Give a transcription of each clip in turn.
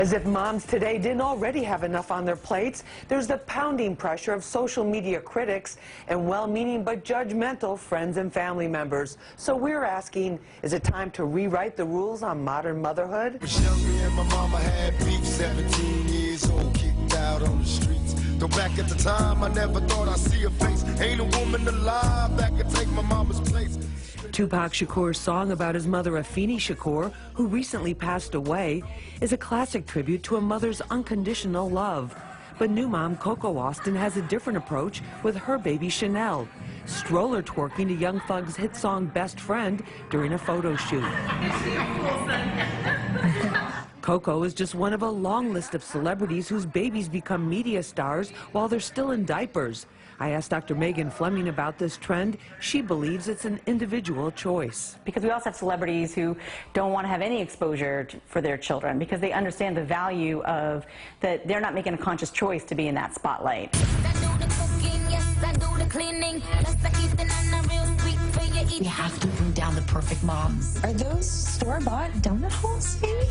As if moms today didn't already have enough on their plates, there's the pounding pressure of social media critics and well-meaning but judgmental friends and family members. So we're asking, is it time to rewrite the rules on modern motherhood? Me and my mama had beef, 17 years old, kicked out on the streets. Though back at the time, I never thought I'd see her face. Ain't a woman alive that could take my mama's place. Tupac Shakur's song about his mother, Afeni Shakur, who recently passed away, is a classic tribute to a mother's unconditional love. But new mom Coco Austin has a different approach with her baby Chanel, stroller twerking to Young Thug's hit song Best Friend during a photo shoot. Coco is just one of a long list of celebrities whose babies become media stars while they're still in diapers. I asked Dr. Megan Fleming about this trend. She believes it's an individual choice. Because we also have celebrities who don't want to have any exposure for their children because they understand the value of that they're not making a conscious choice to be in that spotlight. We have to bring down the perfect moms. Are those store-bought donut holes, maybe?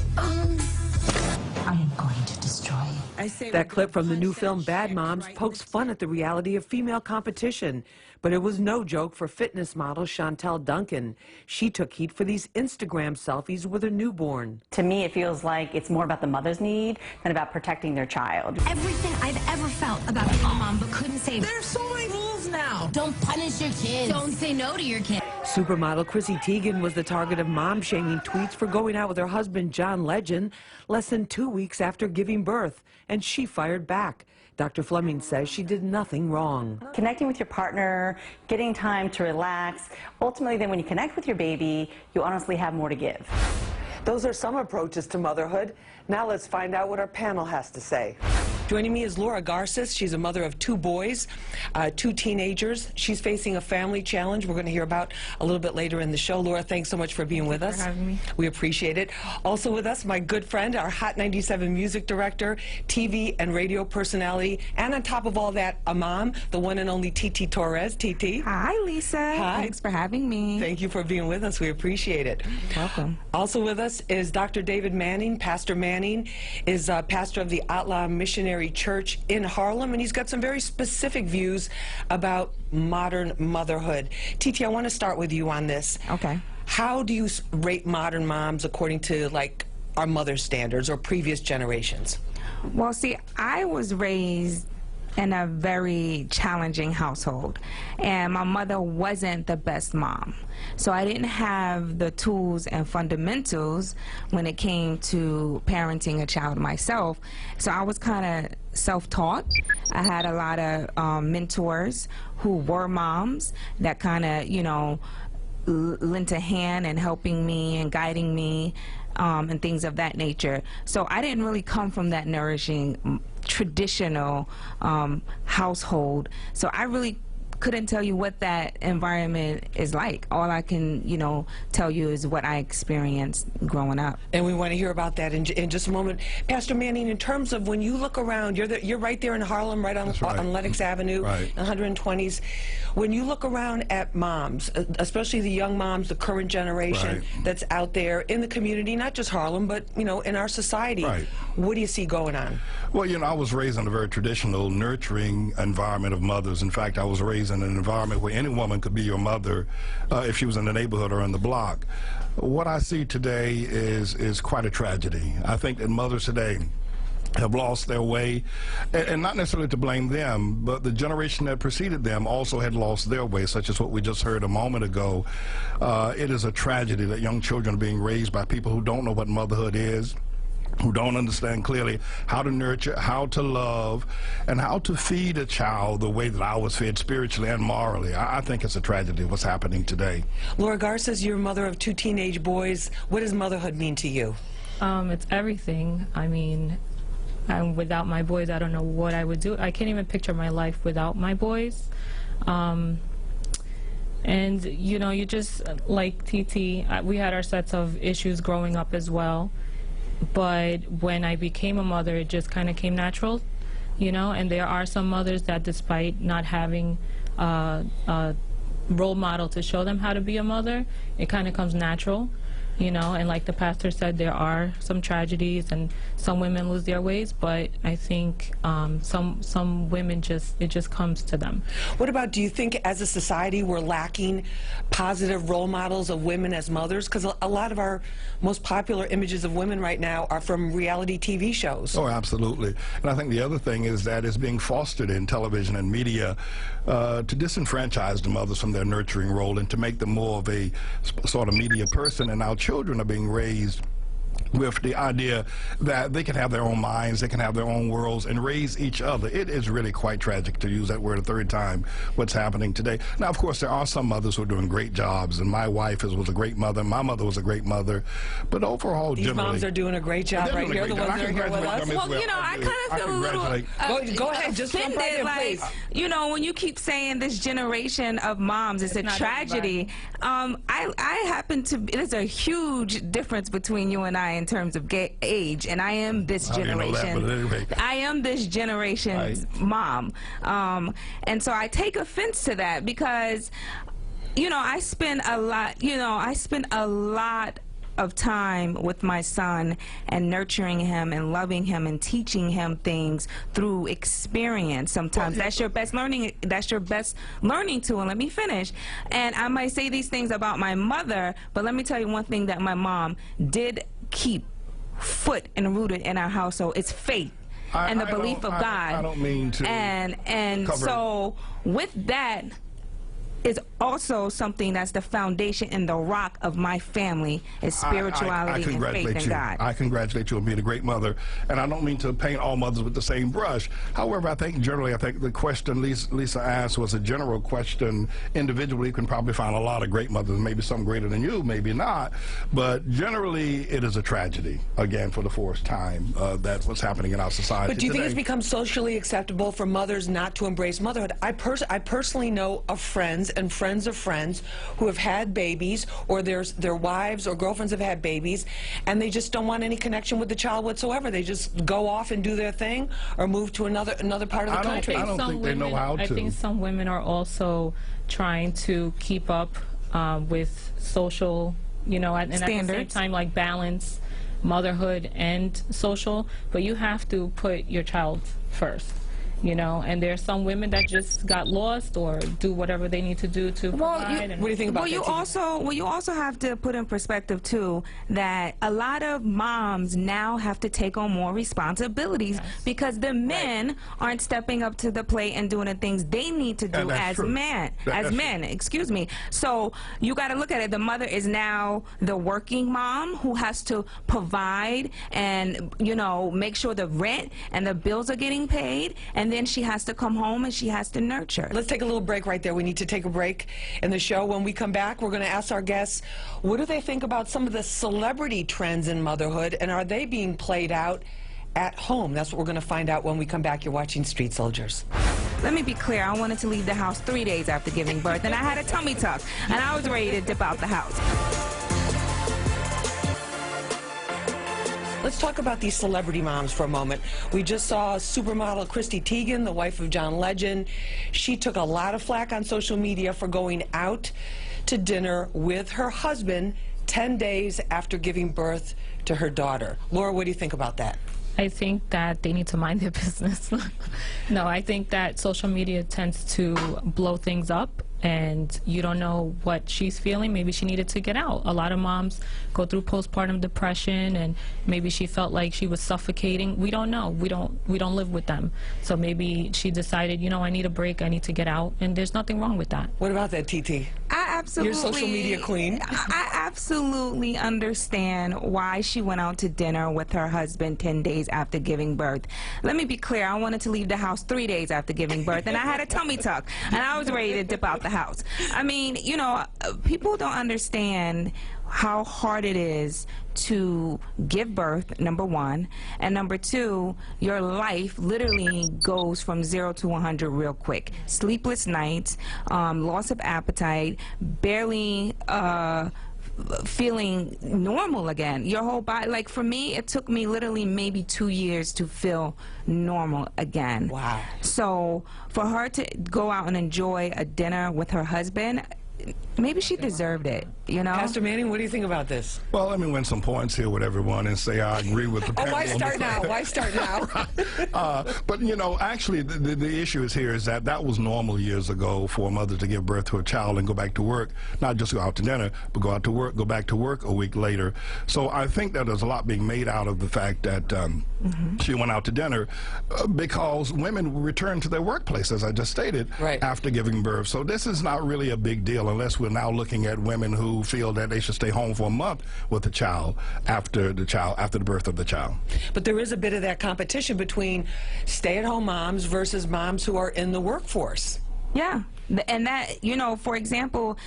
I am going to destroy you. That clip from the new film Bad Moms pokes fun at the reality of female competition. But it was no joke for fitness model Chantel Duncan. She took heat for these Instagram selfies with her newborn. To me, it feels like it's more about the mother's need than about protecting their child. Everything I've ever felt about being a mom but couldn't say. There's so many rules now. Don't punish your kids. Don't say no to your kid. Supermodel Chrissy Teigen was the target of mom-shaming tweets for going out with her husband John Legend less than 2 weeks after giving birth, and she fired back. Dr. Fleming says she did nothing wrong. Connecting with your partner, getting time to relax. Ultimately, then when you connect with your baby, you honestly have more to give. Those are some approaches to motherhood. Now let's find out what our panel has to say. Joining me is Laura Garces. She's a mother of 2 boys, 2 teenagers. She's facing a family challenge we're going to hear about a little bit later in the show. Laura, thanks so much for being with us. Thanks for having me. We appreciate it. Also with us, my good friend, our Hot 97 music director, TV and radio personality, and on top of all that, a mom, the one and only Titi Torres. Titi. Hi, Lisa. Hi. Thanks for having me. Thank you for being with us. We appreciate it. Welcome. Also with us is Dr. David Manning. Pastor Manning is pastor of the Outlaw Missionary Church in Harlem, and he's got some very specific views about modern motherhood. Titi, I want to start with you on this. Okay. How do you rate modern moms according to, like, our mother standards or previous generations? Well, see, I was raised in a very challenging household, and my mother wasn't the best mom. So I didn't have the tools and fundamentals when it came to parenting a child myself. So I was kind of self-taught. I had a lot of mentors who were moms that kind of, you know, lent a hand in helping me and guiding me and things of that nature. So I didn't really come from that nourishing traditional household. So I really couldn't tell you what that environment is like. All I can, you know, tell you is what I experienced growing up. And we want to hear about that in just a moment. Pastor Manning, in terms of when you look around, you're right there in Harlem, right on, right. on Lenox Avenue, Right. 120s. When you look around at moms, especially the young moms, the current generation Right. that's out there in the community, not just Harlem, but, you know, in our society, Right. what do you see going on? Well, you know, I was raised in a very traditional, nurturing environment of mothers. In fact, I was raised in an environment where any woman could be your mother if she was in the neighborhood or in the block. What I see today is quite a tragedy. I think that mothers today have lost their way, and not necessarily to blame them, but the generation that preceded them also had lost their way, such as what we just heard a moment ago. It is a tragedy that young children are being raised by people who don't know what motherhood is, who don't understand clearly how to nurture, how to love, and how to feed a child the way that I was fed spiritually and morally. I think it's a tragedy what's happening today. Laura Garces, you're a mother of 2 teenage boys. What does motherhood mean to you? It's everything. I mean, without my boys, I don't know what I would do. I can't even picture my life without my boys. And, you know, you just, like TT, we had our sets of issues growing up as well. But when I became a mother, it just kind of came natural, you know, and there are some mothers that, despite not having a role model to show them how to be a mother, it kind of comes natural. you know, and like the pastor said, there are some tragedies and some women lose their ways, but I think some women it just comes to them. What about, do you think as a society we're lacking positive role models of women as mothers? Because a lot of our most popular images of women right now are from reality TV shows. Oh, absolutely. And I think the other thing is that it's being fostered in television and media to disenfranchise the mothers from their nurturing role and to make them more of a sort of media person. And our children are being raised with the idea that they can have their own minds, they can have their own worlds, and raise each other. It is really quite tragic, to use that word a third time, what's happening today. Now, of course, there are some mothers who are doing great jobs, and my wife was a great mother, my mother was a great mother, but overall, these generally... moms are doing a great job right here, the ones that are here with us. Well, you know, I kind of feel a little go ahead, just jump right in, please. You know, when you keep saying this generation of moms, it's a tragedy. I happen to, there's a huge difference between you and I in terms of age, and I am this generation. I am this generation's mom, and so I take offense to that because, you know, I spend a lot of time with my son and nurturing him and loving him and teaching him things through experience. Sometimes that's your best learning. That's your best learning tool. And let me finish. And I might say these things about my mother, but let me tell you one thing that my mom did keep foot and rooted in our household. It's faith and the belief of God. I don't mean to. And so with that is also something that's the foundation and the rock of my family is spirituality and faith in God. I congratulate you on being a great mother, and I don't mean to paint all mothers with the same brush. However, I think generally, the question Lisa asked was a general question. Individually, you can probably find a lot of great mothers, maybe some greater than you, maybe not, but generally it is a tragedy, again, for the fourth time, that's what's happening in our society. But do you today. think it's become socially acceptable for mothers not to embrace motherhood? I personally know of friends and friends of friends who have had babies, or their wives or girlfriends have had babies, and they just don't want any connection with the child whatsoever. They just go off and do their thing or move to another part of the country. I don't think they know how to. I think some women are also trying to keep up with social, you know, and standards. At the same time, like, balance motherhood and social, but you have to put your child first. You know, and there's some women that just got lost or do whatever they need to do to provide. What do you think about that? You also have to put in perspective too that a lot of moms now have to take on more responsibilities because the men aren't stepping up to the plate and doing the things they need to do as men. Excuse me. So you got to look at it. The mother is now the working mom who has to provide and, you know, make sure the rent and the bills are getting paid, and then she has to come home and she has to nurture. Let's take a little break right there. We need to take a break in the show. When we come back, we're going to ask our guests, what do they think about some of the celebrity trends in motherhood, and are they being played out at home? That's what we're going to find out when we come back. You're watching Street Soldiers. Let me be clear. I wanted to leave the house 3 days after giving birth, and I had a tummy tuck, and I was ready to dip out the house. Let's talk about these celebrity moms for a moment. We just saw supermodel Chrissy Teigen, the wife of John Legend. She took a lot of flack on social media for going out to dinner with her husband 10 days after giving birth to her daughter. Laura, what do you think about that? I think that they need to mind their business. No, I think that social media tends to blow things up, and you don't know what she's feeling. Maybe she needed to get out. A lot of moms go through postpartum depression, and maybe she felt like she was suffocating. We don't know. We don't live with them. So maybe she decided, you know, I need a break. I need to get out, and there's nothing wrong with that. What about that, TT? You're social media queen. I absolutely understand why she went out to dinner with her husband 10 days after giving birth. Let me be clear. I wanted to leave the house 3 days after giving birth, and I had a tummy tuck, and I was ready to dip out the house. I mean, you know, people don't understand how hard it is to give birth, number one, and number two, your life literally goes from 0 to 100 real quick. Sleepless nights, loss of appetite, barely feeling normal again. Your whole body, like for me, it took me literally maybe 2 years to feel normal again. Wow. So for her to go out and enjoy a dinner with her husband, maybe she deserved it, you know? Pastor Manning, what do you think about this? Well, let me win some points here with everyone and say I agree with the panel. Why start now? Why start now? But, you know, actually, the issue is here is that was normal years ago for a mother to give birth to a child and go back to work, not just go out to dinner, but go out to work, go back to work a week later. So I think that there's a lot being made out of the fact that she went out to dinner because women return to their workplace, as I just stated, after giving birth. So this is not really a big deal unless we're now looking at women who feel that they should stay home for a month with the child after the birth of the child. But there is a bit of that competition between stay-at-home moms versus moms who are in the workforce. Yeah, and that, you know, for example,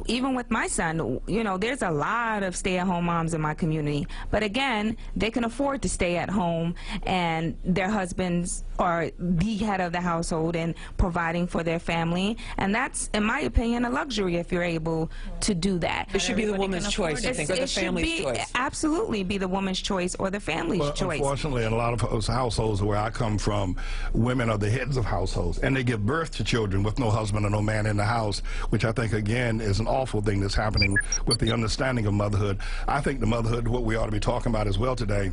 even with my son, you know, there's a lot of stay-at-home moms in my community, but again, they can afford to stay at home and their husbands are the head of the household and providing for their family, and that's, in my opinion, a luxury if you're able to do that. It should be the woman's choice, I think, or the family's choice. Absolutely be the woman's choice or the family's choice. Unfortunately, in a lot of those households where I come from, women are the heads of households, and they give birth to children with no husband or no man in the house, which I think, again, is an awful thing that's happening with the understanding of motherhood. I think the motherhood, what we ought to be talking about as well today,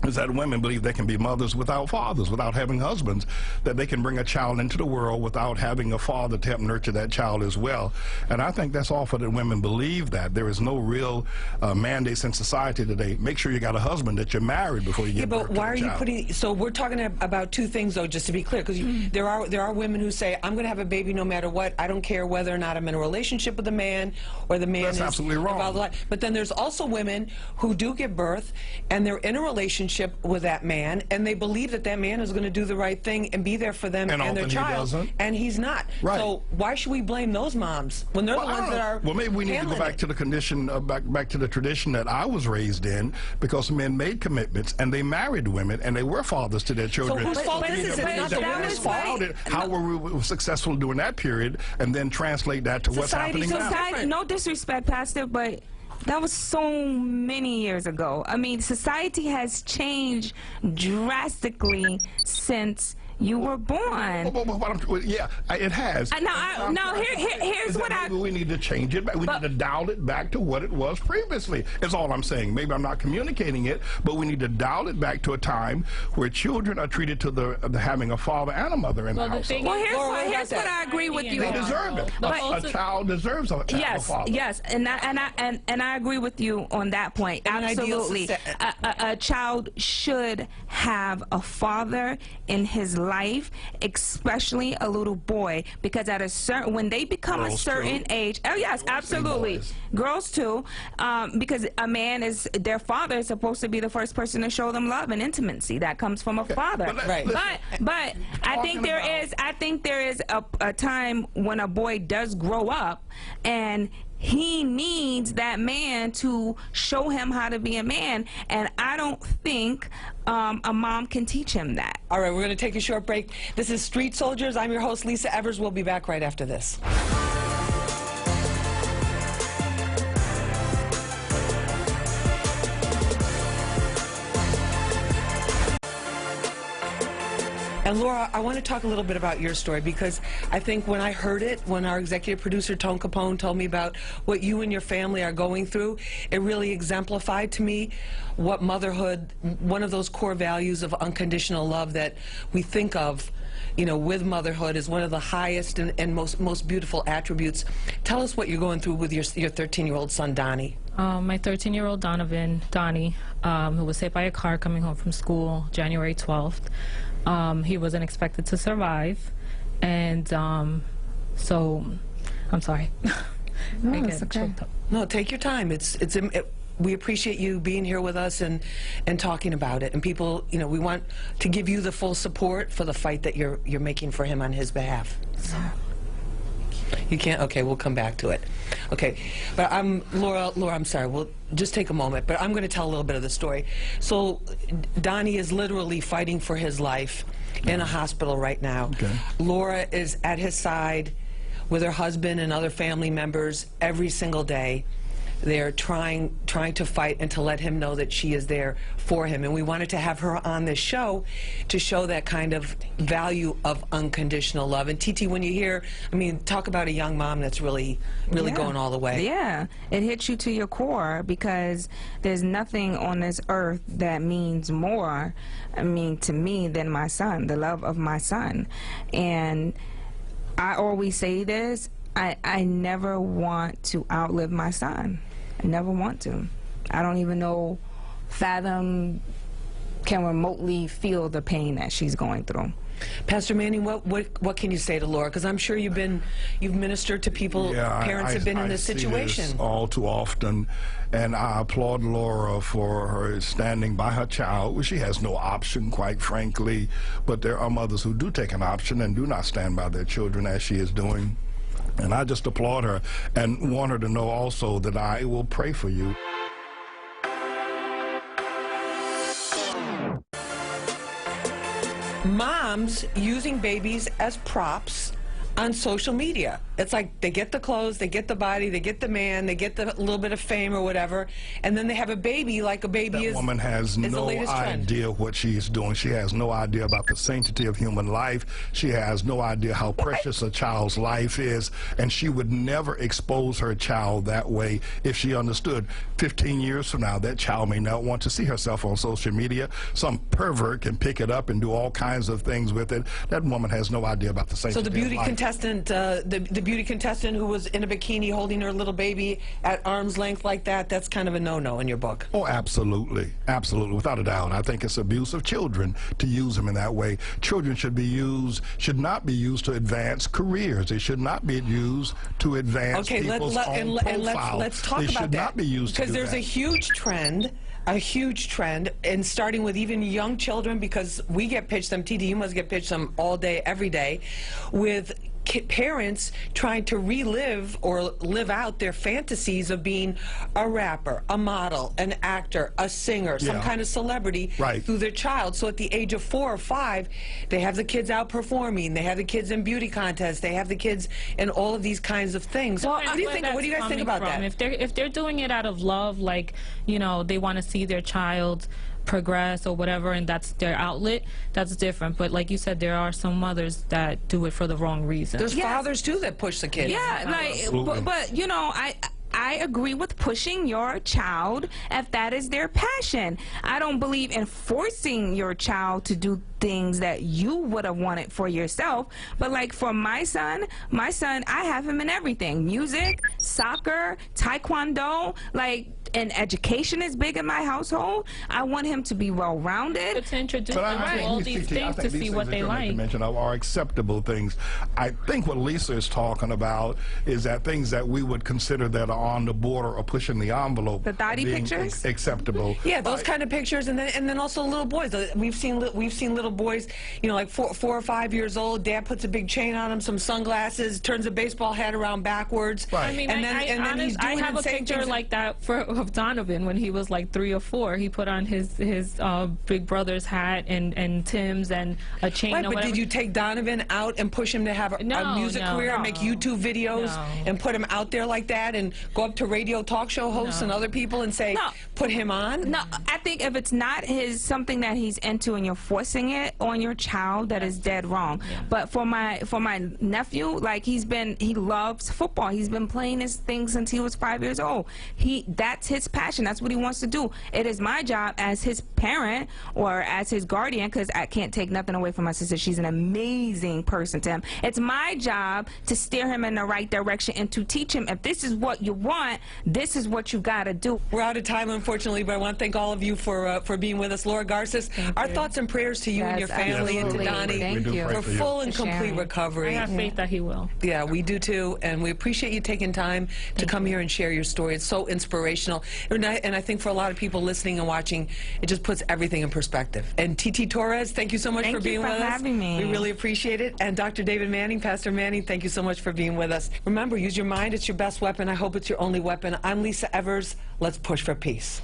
is that women believe they can be mothers without fathers, without having husbands, that they can bring a child into the world without having a father to help nurture that child as well. And I think that's awful that women believe that. There is no real mandates in society today. Make sure you got a husband, that you're married before you get birth to a child. But why are you putting, so we're talking about two things, though, just to be clear, because there are women who say, I'm going to have a baby no matter what. I don't care whether or not I'm in a relationship with a man or the man is absolutely wrong. But then there's also women who do give birth and they're in a relationship with that man, and they believe that that man is going to do the right thing and be there for them and their child, and he's not. Right. So why should we blame those moms when they're the ones that are? Well, maybe we need to go back to the condition, back to the tradition that I was raised in, because men made commitments and they married women and they were fathers to their children. So whose fault is it? It's not the women's fault. How were we successful during that period, and then translate that to what's happening now? No disrespect, Pastor, but that was so many years ago. I mean, society has changed drastically since you were born. Yeah, it has. Here's what we need to change it back. We need to dial it back to what it was previously, is all I'm saying. Maybe I'm not communicating it, but we need to dial it back to a time where children are treated to the having a father and a mother in the house. Well, here's what I agree with you. They deserve it. A child deserves a father. Yes, and I agree with you on that point. Absolutely. A child should have a father in his life, especially a little boy, because at a certain, when they become a certain age, absolutely, girls too, because a man is, their father is supposed to be the first person to show them love and intimacy. That comes from a father. But I think there is a time when a boy does grow up and he needs that man to show him how to be a man, and I don't think a mom can teach him that. All right, we're going to take a short break. This is Street Soldiers. I'm your host, Lisa Evers. We'll be back right after this. And Laura, I want to talk a little bit about your story, because I think when I heard it, when our executive producer, Tone Capone, told me about what you and your family are going through, it really exemplified to me what motherhood, one of those core values of unconditional love that we think of, you know, with motherhood, is one of the highest and most beautiful attributes. Tell us what you're going through with your 13-year-old son, Donnie. My 13-year-old Donnie, who was hit by a car coming home from school January 12th. He wasn't expected to survive, and so I'm sorry. No, it's okay. No, take your time. We appreciate you being here with us and talking about it. And people, you know, we want to give you the full support for the fight that you're making for him on his behalf. So. You can't? Okay, we'll come back to it. Okay, but Laura, I'm sorry, we'll just take a moment, but I'm going to tell a little bit of the story. So Donnie is literally fighting for his life in a hospital right now. Okay. Laura is at his side with her husband and other family members every single day, there trying to fight and to let him know that she is there for him. And we wanted to have her on this show to show that kind of value of unconditional love. And Titi, when you hear, I mean, talk about a young mom that's really going all the way. Yeah, it hits you to your core, because there's nothing on this earth that means more, I mean, to me than my son, the love of my son. And I always say this, I never want to outlive my son. I never want to. I don't even know, fathom, can remotely feel the pain that she's going through. Pastor Manning, what can you say to Laura? Because I'm sure you've ministered to people, parents have been in this situation. See this all too often, and I applaud Laura for her standing by her child. Well, she has no option, quite frankly, but there are mothers who do take an option and do not stand by their children as she is doing. And I just applaud her and want her to know also that I will pray for you. Moms using babies as props on social media. It's like they get the clothes, they get the body, they get the man, they get the little bit of fame or whatever, and then they have a baby like a baby is. That woman has no idea what she's doing. She has no idea about the sanctity of human life. She has no idea how precious a child's life is, and she would never expose her child that way if she understood 15 years from now that child may not want to see herself on social media. Some pervert can pick it up and do all kinds of things with it. That woman has no idea about the sanctity So the beauty of life. contestant, the beauty contestant who was in a bikini holding her little baby at arm's length like that, that's kind of a no-no in your book. Oh, absolutely. Absolutely. Without a doubt. I think it's abuse of children to use them in that way. Children should not be used to advance careers. They should not be used to advance people's own profile. Let's talk about that. They should not be used to do that. Because there's a huge trend, and starting with even young children, because we get pitched them, TD, you must get pitched them all day, every day, with parents trying to relive or live out their fantasies of being a rapper, a model, an actor, a singer, some kind of celebrity through their child. So at the age of 4 or 5, they have the kids out performing, they have the kids in beauty contests, they have the kids in all of these kinds of things. Well, what do you think? What do you guys think about that? If they're doing it out of love, like, you know, they want to see their child progress or whatever, and that's their outlet, that's different. But like you said, there are some mothers that do it for the wrong reason. There's fathers too that push the kids. Yeah, like, but you know, I agree with pushing your child if that is their passion. I don't believe in forcing your child to do things that you would have wanted for yourself. But like for my son, I have him in everything: music, soccer, taekwondo, like, and education is big in my household. I want him to be well-rounded. But to introduce them to all these things to see what they like. Mention are acceptable things. I think what Lisa is talking about is that things that we would consider that are on the border or pushing the envelope. The thotty pictures? Acceptable. Yeah, those kind of pictures, and then also little boys. We've seen little boys, you know, like 4 or 5 years old. Dad puts a big chain on him, some sunglasses, turns a baseball hat around backwards. Right. I mean, I have a picture like that of Donovan when he was like 3 or 4. He put on his big brother's hat and Tim's and a chain. Right, or but did you take Donovan out and push him to have a music career and make YouTube videos and put him out there like that and go up to radio talk show hosts and other people and say, put him on? No, I think if it's not something that he's into and you're forcing it on your child, that is dead wrong. Yeah. But for my nephew, like, he loves football. He's been playing this thing since he was 5 years old. That's his passion. That's what he wants to do. It is my job as his parent or as his guardian, because I can't take nothing away from my sister. She's an amazing person to him. It's my job to steer him in the right direction and to teach him, if this is what you want, this is what you got to do. We're out of time, unfortunately, but I want to thank all of you for being with us. Laura Garces, our thoughts and prayers to you and your family and to Donnie for full and complete recovery. I have faith that he will. Yeah, we do too, and we appreciate you taking time to come here and share your story. It's so inspirational, and I think for a lot of people listening and watching, it just puts everything in perspective. And Titi Torres, thank you so much for being with us. Thank you for having me. We really appreciate it. And Dr. David Manning, Pastor Manning, thank you so much for being with us. Remember, use your mind. It's your best weapon. I hope it's your only weapon. I'm Lisa Evers. Let's push for peace.